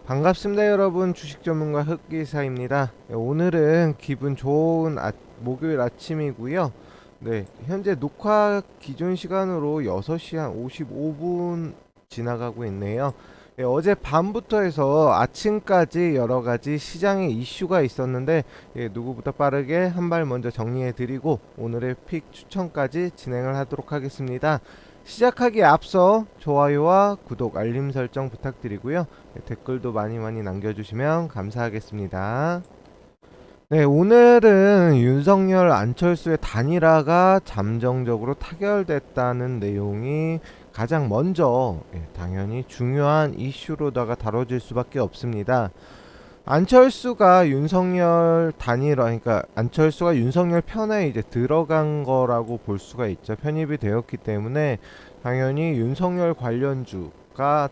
반갑습니다 여러분. 주식 전문가 흑기사입니다. 오늘은 기분 좋은 목요일 아침이고요. 네, 현재 녹화 기준 시간으로 6시 한 55분 지나가고 있네요. 네, 어제 밤부터 해서 아침까지 여러가지 시장에 이슈가 있었는데 누구보다 빠르게 한 발 먼저 정리해 드리고 오늘의 픽 추천까지 진행을 하도록 하겠습니다. 시작하기에 앞서 좋아요와 구독, 알림 설정 부탁드리고요. 댓글도 많이 남겨주시면 감사하겠습니다. 네, 오늘은 윤석열, 안철수의 단일화가 잠정적으로 타결됐다는 내용이 가장 먼저 당연히 중요한 이슈로다가 다뤄질 수밖에 없습니다. 안철수가 윤석열 단일화, 그러니까 안철수가 윤석열 편에 이제 들어간 거라고 볼 수가 있죠. 편입이 되었기 때문에 당연히 윤석열 관련주가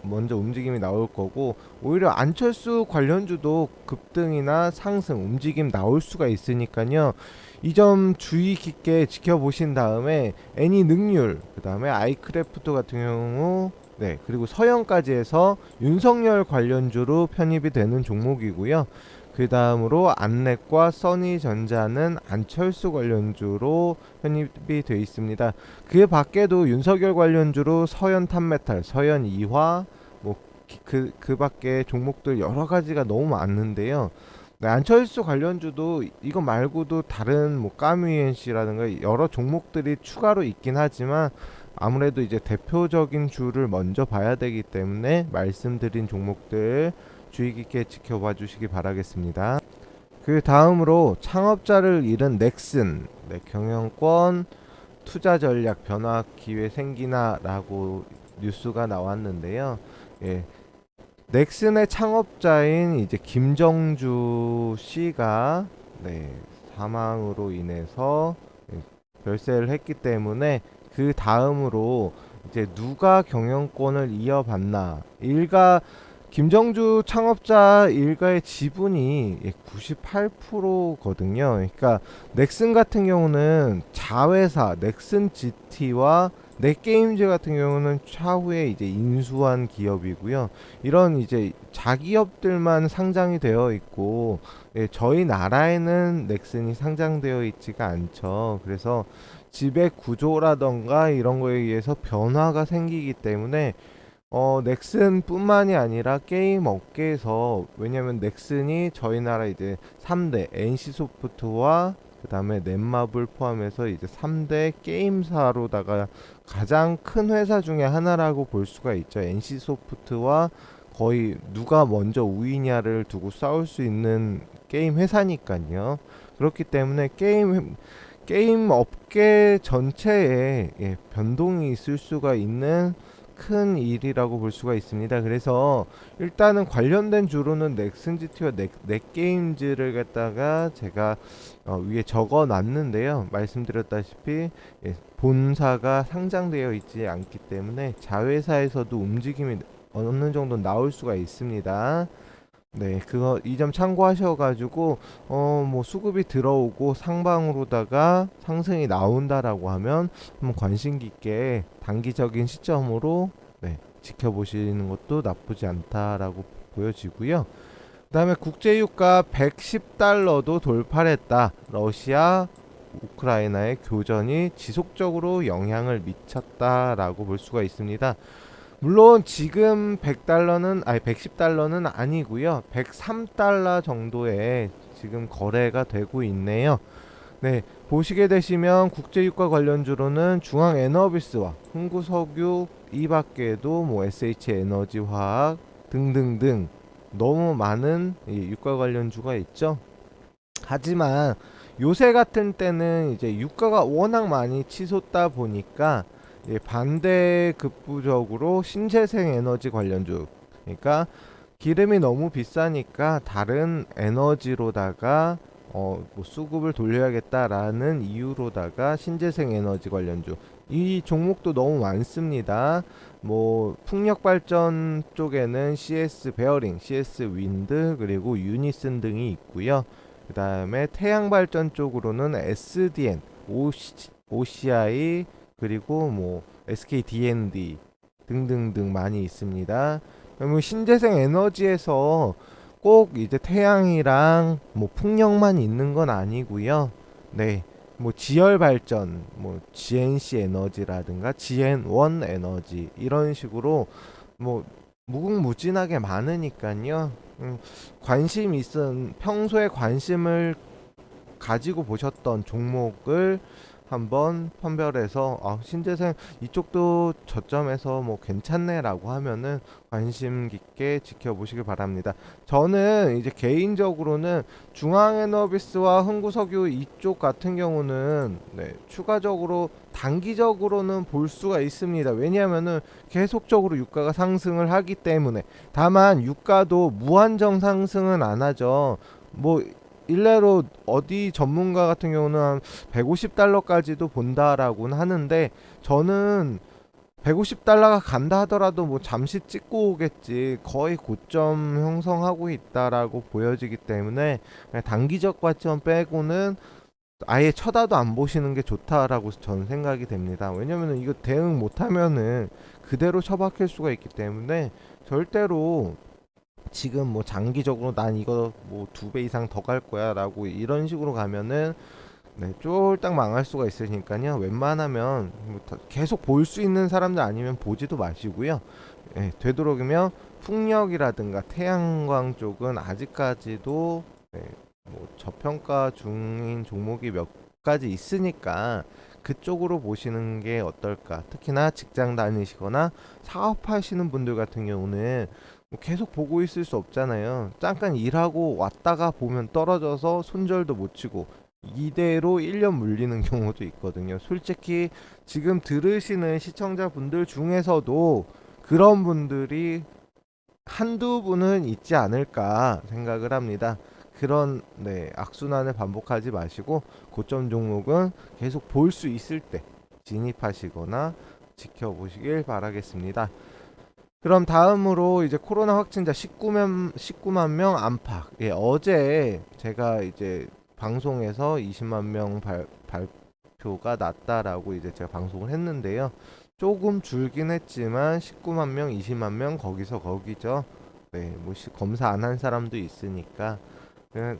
먼저 움직임이 나올 거고, 오히려 안철수 관련주도 급등이나 상승 움직임 나올 수가 있으니까요. 이 점 주의 깊게 지켜보신 다음에 애니능률, 그 다음에 아이크래프트 같은 경우, 네, 그리고 서영까지 해서 윤석열 관련주로 편입이 되는 종목이고요. 그 다음으로 안랩과 써니전자는 안철수 관련주로 편입이 되어 있습니다. 그 밖에도 윤석열 관련주로 서현 탄메탈, 서현 이화, 뭐 그 밖에 종목들 여러 가지가 너무 많은데요. 네, 안철수 관련주도 이거 말고도 다른 뭐 까뮤엔씨라든가 여러 종목들이 추가로 있긴 하지만 아무래도 이제 대표적인 주를 먼저 봐야 되기 때문에 말씀드린 종목들 주의 깊게 지켜봐 주시기 바라겠습니다. 그 다음으로 창업자를 잃은 넥슨, 네, 경영권 투자 전략 변화 기회 생기나라고 뉴스가 나왔는데요. 예, 넥슨의 창업자인 이제 김정주 씨가 사망으로 인해서 별세를 했기 때문에 그 다음으로 이제 누가 경영권을 이어받나, 일가 김정주 창업자 일가의 지분이 98%거든요. 그러니까 넥슨 같은 경우는 자회사 넥슨 GT와 넷게임즈 같은 경우는 차후에 이제 인수한 기업이고요. 이런 이제 자기업들만 상장이 되어 있고, 저희 나라에는 넥슨이 상장되어 있지가 않죠. 그래서 지배 구조라던가 이런 거에 의해서 변화가 생기기 때문에 넥슨뿐만이 아니라 게임 업계에서, 왜냐면 넥슨이 저희 나라 이제 3대 NC소프트와 그 다음에 넷마블 포함해서 이제 3대 게임사로다가 가장 큰 회사 중에 하나라고 볼 수가 있죠. NC소프트와 거의 누가 먼저 우위냐를 두고 싸울 수 있는 게임 회사니까요. 그렇기 때문에 게임 업계 전체에 변동이 있을 수가 있는 큰 일이라고 볼 수가 있습니다. 그래서 일단은 관련된 주로는 넥슨GT와 넷게임즈를 갖다가 제가 위에 적어 놨는데요. 말씀드렸다시피 본사가 상장되어 있지 않기 때문에 자회사에서도 움직임이 어느 정도 나올 수가 있습니다. 네, 그거 이 점 참고하셔가지고 뭐 수급이 들어오고 상방으로다가 상승이 나온다라고 하면 한번 관심 깊게 단기적인 시점으로 지켜보시는 것도 나쁘지 않다라고 보여지고요. 그다음에 국제유가 110달러도 돌파를 했다. 러시아 우크라이나의 교전이 지속적으로 영향을 미쳤다라고 볼 수가 있습니다. 물론 지금 110달러는 아니고요. 103달러 정도에 지금 거래가 되고 있네요. 네, 보시게 되시면 국제유가 관련주로는 중앙에너비스와 흥구석유, 이 밖에도 뭐 SH에너지화학 등등등 너무 많은 유가 관련주가 있죠. 하지만 요새 같은 때는 이제 유가가 워낙 많이 치솟다 보니까 반대급부적으로 신재생 에너지 관련주, 그러니까 기름이 너무 비싸니까 다른 에너지로다가 뭐 수급을 돌려야겠다라는 이유로다가 신재생 에너지 관련주, 이 종목도 너무 많습니다. 뭐 풍력 발전 쪽에는 CS 베어링, CS 윈드, 그리고 유니슨 등이 있고요. 그 다음에 태양 발전 쪽으로는 SDN, OCI, 그리고 뭐 SK D&D 등등등 많이 있습니다. 뭐 신재생 에너지에서 꼭 이제 태양이랑 뭐 풍력만 있는 건 아니고요. 네. 뭐 지열 발전, 뭐 GNC 에너지라든가 GN1 에너지 이런 식으로 뭐 무궁무진하게 많으니까요. 관심 있은 평소에 관심을 가지고 보셨던 종목을 한번 판별해서 신재생 이쪽도 저점에서 뭐 괜찮네라고 하면은 관심 깊게 지켜보시길 바랍니다. 저는 이제 개인적으로는 중앙에너비스와 흥구석유 이쪽 같은 경우는 추가적으로 단기적으로는 볼 수가 있습니다. 왜냐하면은 계속적으로 유가가 상승을 하기 때문에. 다만 유가도 무한정 상승은 안 하죠. 뭐 일례로 어디 전문가 같은 경우는 한 150달러까지도 본다라고는 하는데, 저는 150달러가 간다 하더라도 뭐 잠시 찍고 오겠지, 거의 고점 형성하고 있다라고 보여지기 때문에 그냥 단기적 관점 빼고는 아예 쳐다도 안 보시는 게 좋다라고 저는 생각이 됩니다. 왜냐면은 이거 대응 못하면은 그대로 처박힐 수가 있기 때문에 절대로 지금 뭐 장기적으로 난 이거 뭐 2배 이상 더 갈 거야 라고 이런 식으로 가면은 쫄딱 망할 수가 있으니까요. 웬만하면 뭐 계속 볼 수 있는 사람들 아니면 보지도 마시고요. 되도록이면 풍력이라든가 태양광 쪽은 아직까지도 뭐 저평가 중인 종목이 몇 가지 있으니까 그쪽으로 보시는 게 어떨까. 특히나 직장 다니시거나 사업하시는 분들 같은 경우는 뭐 계속 보고 있을 수 없잖아요. 잠깐 일하고 왔다가 보면 떨어져서 손절도 못 치고 이대로 1년 물리는 경우도 있거든요. 솔직히 지금 들으시는 시청자분들 중에서도 그런 분들이 한두 분은 있지 않을까 생각을 합니다. 그런 악순환을 반복하지 마시고 고점 종목은 계속 볼 수 있을 때 진입하시거나 지켜보시길 바라겠습니다. 그럼 다음으로 이제 코로나 확진자 19만 명 안팎. 어제 제가 이제 방송에서 20만 명 발표가 났다라고 이제 제가 방송을 했는데요. 조금 줄긴 했지만 19만 명, 20만 명 거기서 거기죠. 뭐 검사 안 한 사람도 있으니까.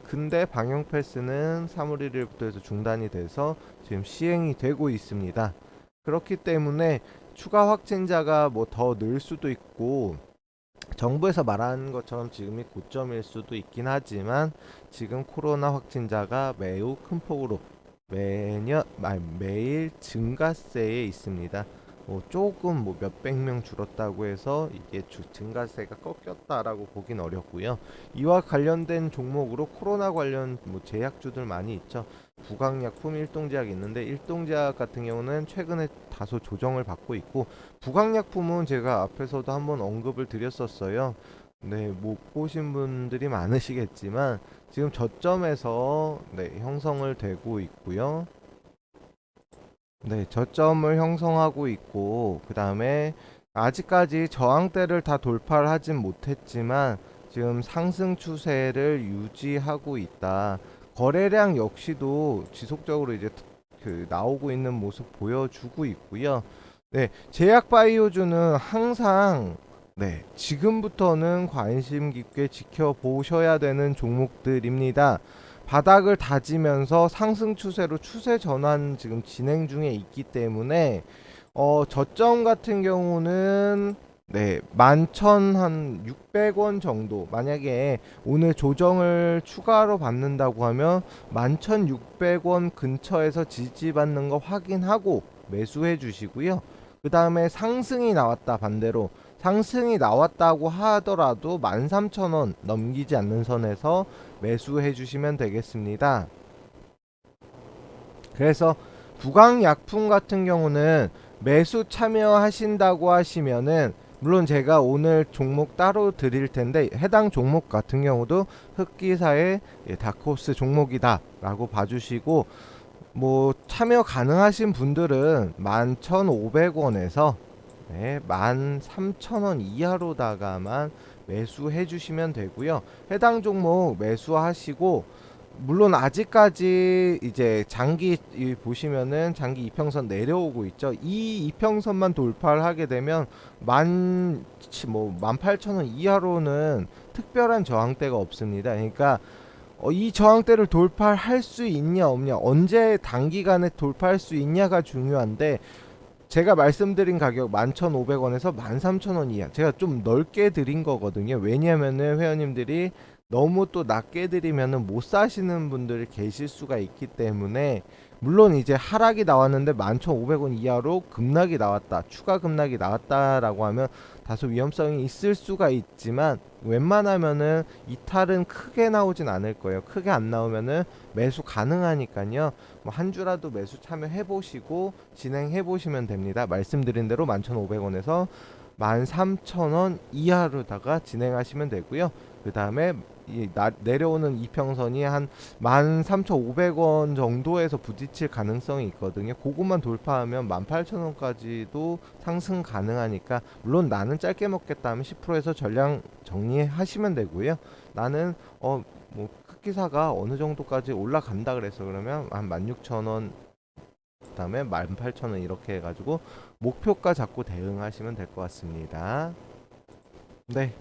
근데 방역 패스는 3월 1일부터 해서 중단이 돼서 지금 시행이 되고 있습니다. 그렇기 때문에 추가 확진자가 뭐 더 늘 수도 있고 정부에서 말하는 것처럼 지금이 고점일 수도 있긴 하지만 지금 코로나 확진자가 매우 큰 폭으로 매일 증가세에 있습니다. 조금 뭐 몇백 명 줄었다고 해서 이게 증가세가 꺾였다라고 보긴 어렵고요. 이와 관련된 종목으로 코로나 관련 뭐 제약주들 많이 있죠. 부강약품, 일동제약 있는데 일동제약 같은 경우는 최근에 다소 조정을 받고 있고, 부강약품은 제가 앞에서도 한번 언급을 드렸었어요. 못 보신 분들이 많으시겠지만 지금 저점에서 형성을 되고 있고요. 저점을 형성하고 있고, 그 다음에 아직까지 저항대를 다 돌파를 하진 못했지만 지금 상승 추세를 유지하고 있다. 거래량 역시도 지속적으로 이제 나오고 있는 모습 보여주고 있고요. 제약 바이오주는 항상 지금부터는 관심 깊게 지켜보셔야 되는 종목들입니다. 바닥을 다지면서 상승 추세로 추세 전환 지금 진행 중에 있기 때문에 저점 같은 경우는 11,600원 정도, 만약에 오늘 조정을 추가로 받는다고 하면 11,600원 근처에서 지지받는 거 확인하고 매수해 주시고요. 그 다음에 상승이 나왔다, 반대로 상승이 나왔다고 하더라도 13,000원 넘기지 않는 선에서 매수해 주시면 되겠습니다. 그래서 부강약품 같은 경우는 매수 참여하신다고 하시면은, 물론 제가 오늘 종목 따로 드릴 텐데 해당 종목 같은 경우도 흑기사의 다크호스 종목이다 라고 봐주시고, 뭐 참여 가능하신 분들은 11,500원에서 13,000원 이하로다가만 매수해 주시면 되고요. 해당 종목 매수하시고 물론 아직까지 이제 장기 보시면은 장기 이평선 내려오고 있죠. 이 이평선만 돌파를 하게 되면 뭐 18,000원 이하로는 특별한 저항대가 없습니다. 그러니까 이 저항대를 돌파할 수 있냐 없냐, 언제 단기간에 돌파할 수 있냐가 중요한데, 제가 말씀드린 가격 11,500원에서 13,000원 이하, 제가 좀 넓게 드린 거거든요. 왜냐면은 회원님들이 너무 또 낮게 드리면은 못 사시는 분들이 계실 수가 있기 때문에. 물론 이제 하락이 나왔는데 11,500원 이하로 급락이 나왔다, 추가 급락이 나왔다라고 하면 다소 위험성이 있을 수가 있지만, 웬만하면은 이탈은 크게 나오진 않을 거예요. 크게 안 나오면은 매수 가능하니까요. 뭐 한 주라도 매수 참여해 보시고 진행해 보시면 됩니다. 말씀드린 대로 11,500원에서 13,000원 이하로다가 진행하시면 되고요. 그 다음에 내려오는 이평선이 한 13,500원 정도에서 부딪힐 가능성이 있거든요. 그것만 돌파하면 18,000원까지도 상승 가능하니까, 물론 나는 짧게 먹겠다 하면 10%에서 전량 정리하시면 되고요. 나는 뭐 흑기사가 어느 정도까지 올라간다 그래서 그러면 한 16,000원, 그다음에 18,000원 이렇게 해가지고 목표가 잡고 대응하시면 될 것 같습니다. 네,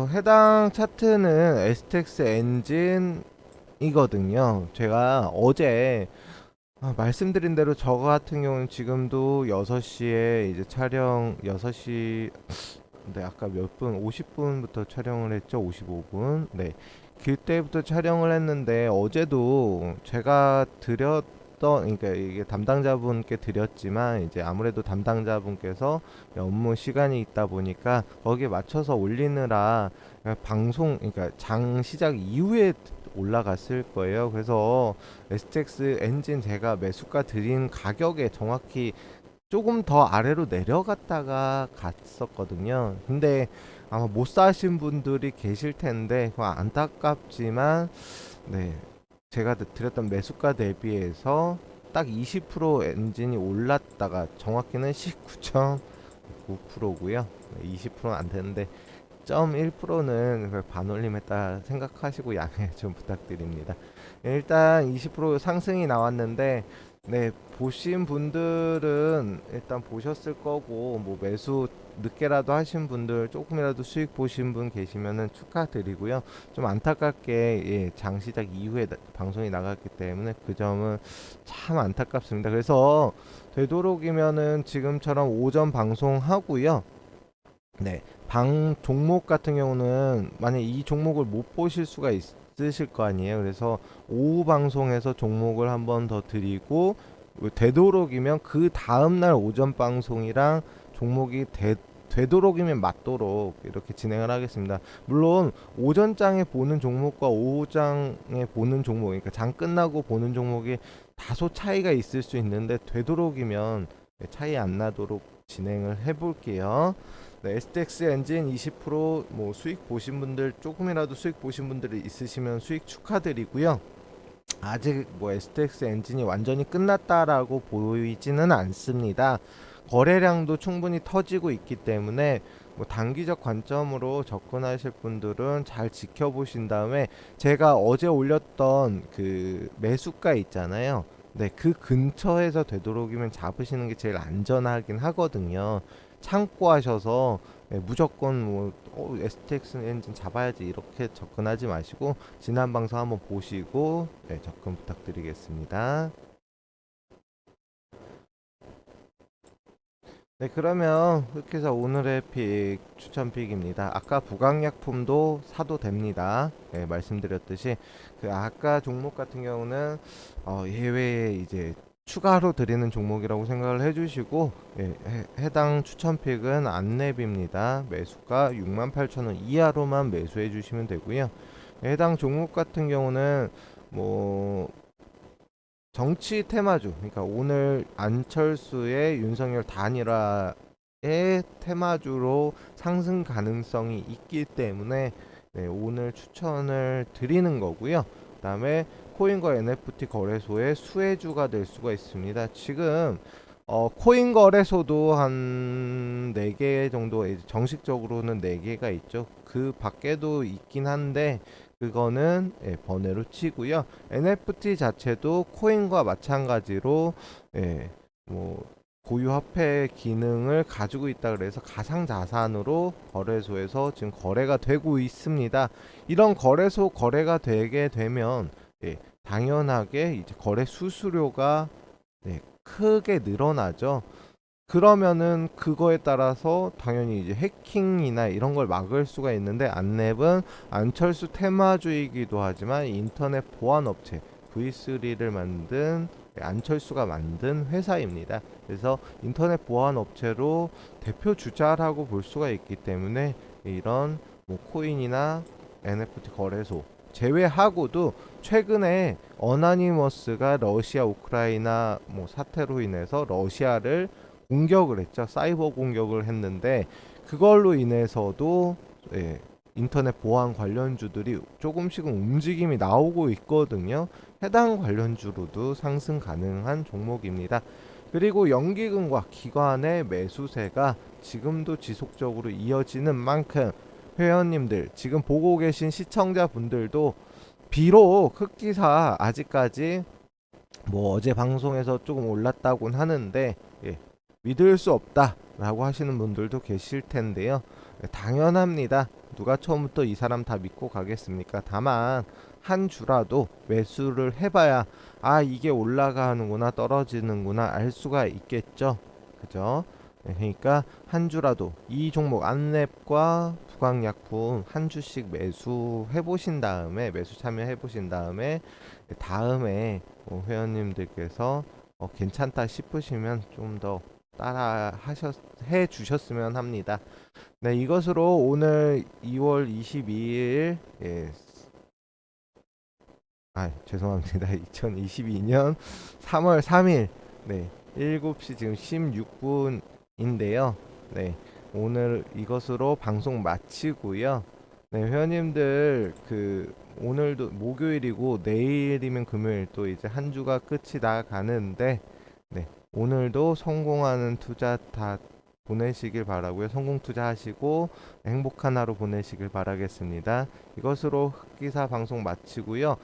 해당 차트는 STX 엔진이거든요. 제가 어제 말씀드린 대로 저 같은 경우는 지금도 6시에 이제 촬영, 6시, 네, 아까 몇 분, 50분부터 촬영을 했죠. 55분. 네. 그때부터 촬영을 했는데, 어제도 제가 그러니까 이게 담당자분께 드렸지만, 이제 아무래도 담당자분께서 업무 시간이 있다 보니까 거기에 맞춰서 올리느라 방송, 그러니까 장 시작 이후에 올라갔을 거예요. 그래서 STX 엔진 제가 매수가 드린 가격에 정확히 조금 더 아래로 내려갔다가 갔었거든요. 근데 아마 못 사신 분들이 계실 텐데, 그거 안타깝지만, 네, 제가 드렸던 매수가 대비해서 딱 20% 엔진이 올랐다가, 정확히는 19.9%고요. 20%는 안 되는데 0.1%는 반올림했다 생각하시고 양해 좀 부탁드립니다. 일단 20% 상승이 나왔는데, 네, 보신 분들은 일단 보셨을 거고, 뭐 매수 늦게라도 하신 분들, 조금이라도 수익 보신 분 계시면은 축하드리고요. 좀 안타깝게, 예, 장 시작 이후에 방송이 나갔기 때문에 그 점은 참 안타깝습니다. 그래서 되도록이면은 지금처럼 오전 방송하고요. 네, 방 종목 같은 경우는 만약 이 종목을 못 보실 수가 있으실 거 아니에요. 그래서 오후 방송에서 종목을 한번 더 드리고, 되도록이면 그 다음날 오전 방송이랑 종목이 되도록이면 맞도록 이렇게 진행을 하겠습니다. 물론 오전장에 보는 종목과 오후장에 보는 종목, 그러니까 장 끝나고 보는 종목이 다소 차이가 있을 수 있는데, 되도록이면 차이 안 나도록 진행을 해볼게요. 네, STX 엔진 20%뭐 수익 보신 분들, 조금이라도 수익 보신 분들이 있으시면 수익 축하드리고요. 아직 뭐 STX 엔진이 완전히 끝났다라고 보이지는 않습니다. 거래량도 충분히 터지고 있기 때문에 뭐 단기적 관점으로 접근하실 분들은 잘 지켜보신 다음에, 제가 어제 올렸던 그 매수가 있잖아요. 네, 그 근처에서 되도록이면 잡으시는 게 제일 안전하긴 하거든요. 참고하셔서, 네, 무조건 뭐 STX 엔진 잡아야지 이렇게 접근하지 마시고 지난 방송 한번 보시고, 네, 접근 부탁드리겠습니다. 네, 그러면 흑해서 오늘의 픽 추천 픽입니다. 아까 부강약품도 사도 됩니다. 네, 말씀드렸듯이 그 아까 종목 같은 경우는 예외에 이제 추가로 드리는 종목이라고 생각을 해주시고, 예, 해당 추천 픽은 안랩입니다. 매수가 68,000원 이하로만 매수해 주시면 되고요. 해당 종목 같은 경우는 뭐 정치 테마주, 그러니까 오늘 안철수의 윤석열 단일화의 테마주로 상승 가능성이 있기 때문에, 네, 오늘 추천을 드리는 거고요. 그다음에 코인과 NFT 거래소의 수혜주가 될 수가 있습니다. 지금 코인 거래소도 한 4개 정도, 정식적으로는 4개가 있죠. 그 밖에도 있긴 한데, 그거는 번외로 치고요. NFT 자체도 코인과 마찬가지로 뭐 고유 화폐 기능을 가지고 있다 그래서 가상 자산으로 거래소에서 지금 거래가 되고 있습니다. 이런 거래소 거래가 되게 되면 당연하게 이제 거래 수수료가 크게 늘어나죠. 그러면은 그거에 따라서 당연히 이제 해킹이나 이런 걸 막을 수가 있는데, 안랩은 안철수 테마주이기도 하지만 인터넷 보안 업체 V3를 만든 안철수가 만든 회사입니다. 그래서 인터넷 보안 업체로 대표 주자라고 볼 수가 있기 때문에 이런 뭐 코인이나 NFT 거래소 제외하고도 최근에 어나니머스가 러시아 우크라이나 뭐 사태로 인해서 러시아를 공격을 했죠. 사이버 공격을 했는데 그걸로 인해서도 인터넷 보안 관련주들이 조금씩은 움직임이 나오고 있거든요. 해당 관련주로도 상승 가능한 종목입니다. 그리고 연기금과 기관의 매수세가 지금도 지속적으로 이어지는 만큼 회원님들, 지금 보고 계신 시청자분들도 비록 흑기사 아직까지 뭐 어제 방송에서 조금 올랐다곤 하는데 믿을 수 없다라고 하시는 분들도 계실 텐데요. 당연합니다. 누가 처음부터 이 사람 다 믿고 가겠습니까? 다만 한 주라도 매수를 해봐야 이게 올라가는구나 떨어지는구나 알 수가 있겠죠. 그죠? 그러니까 한 주라도 이 종목 안랩과 부강약품 한 주씩 매수해 보신 다음에, 매수 참여해 보신 다음에 다음에 회원님들께서 괜찮다 싶으시면 좀 더 따라 해 주셨으면 합니다. 네, 이것으로 오늘 2월 22일 죄송합니다. 2022년 3월 3일 7시 지금 16분인데요. 네, 오늘 이것으로 방송 마치고요. 네, 회원님들 오늘도 목요일이고 내일이면 금요일 또 이제 한 주가 끝이 나 가는데 오늘도 성공하는 투자 다 보내시길 바라고요. 성공 투자하시고 행복한 하루 보내시길 바라겠습니다. 이것으로 흑기사 방송 마치고요.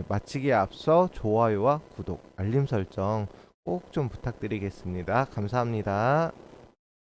마치기에 앞서 좋아요와 구독, 알림 설정 꼭 좀 부탁드리겠습니다. 감사합니다.